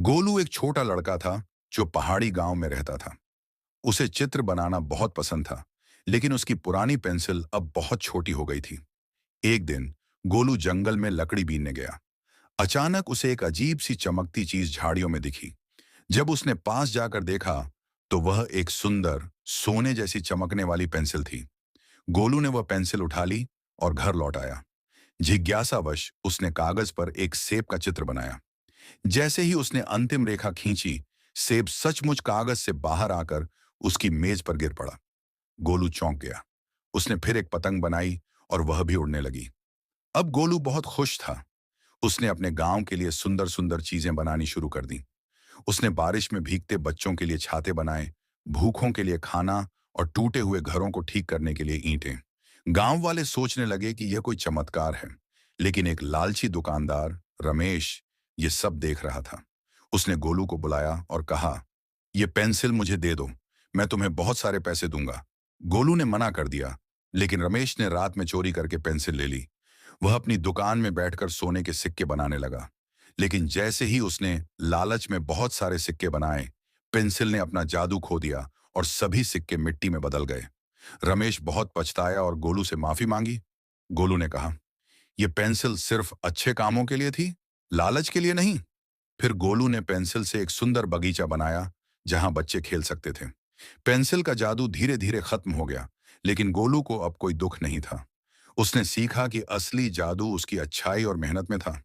गोलू एक छोटा लड़का था जो पहाड़ी गांव में रहता था। उसे चित्र बनाना बहुत पसंद था, लेकिन उसकी पुरानी पेंसिल अब बहुत छोटी हो गई थी। एक दिन गोलू जंगल में लकड़ी बीनने गया। अचानक उसे एक अजीब सी चमकती चीज झाड़ियों में दिखी। जब उसने पास जाकर देखा तो वह एक सुंदर सोने जैसी चमकने वाली पेंसिल थी। गोलू ने वह पेंसिल उठा ली और घर लौट आया। जिज्ञासावश उसने कागज पर एक सेब का चित्र बनाया। जैसे ही उसने अंतिम रेखा खींची, सेब सचमुच कागज से बाहर आकर उसकी मेज पर गिर पड़ा। गोलू चौंक गया। उसने फिर एक पतंग बनाई और वह भी उड़ने लगी। अब गोलू बहुत खुश था। उसने अपने गांव के लिए सुंदर सुंदर चीजें बनानी शुरू कर दी। उसने बारिश में भीगते बच्चों के लिए छाते बनाए, भूखों के लिए खाना और टूटे हुए घरों को ठीक करने के लिए ईंटें। गांव वाले सोचने लगे कि यह कोई चमत्कार है, लेकिन एक लालची दुकानदार रमेश ये सब देख रहा था। उसने गोलू को बुलाया और कहा, "यह पेंसिल मुझे दे दो, मैं तुम्हें बहुत सारे पैसे दूंगा।" गोलू ने मना कर दिया, लेकिन रमेश ने रात में चोरी करके पेंसिल ले ली। वह अपनी दुकान में बैठकर सोने के सिक्के बनाने लगा। लेकिन जैसे ही उसने लालच में बहुत सारे सिक्के बनाए, पेंसिल ने अपना जादू खो दिया और सभी सिक्के मिट्टी में बदल गए। रमेश बहुत पछताया और गोलू से माफी मांगी। गोलू ने कहा, "यह पेंसिल सिर्फ अच्छे कामों के लिए थी, लालच के लिए नहीं।" फिर गोलू ने पेंसिल से एक सुंदर बगीचा बनाया जहां बच्चे खेल सकते थे। पेंसिल का जादू धीरे धीरे खत्म हो गया, लेकिन गोलू को अब कोई दुख नहीं था। उसने सीखा कि असली जादू उसकी अच्छाई और मेहनत में था।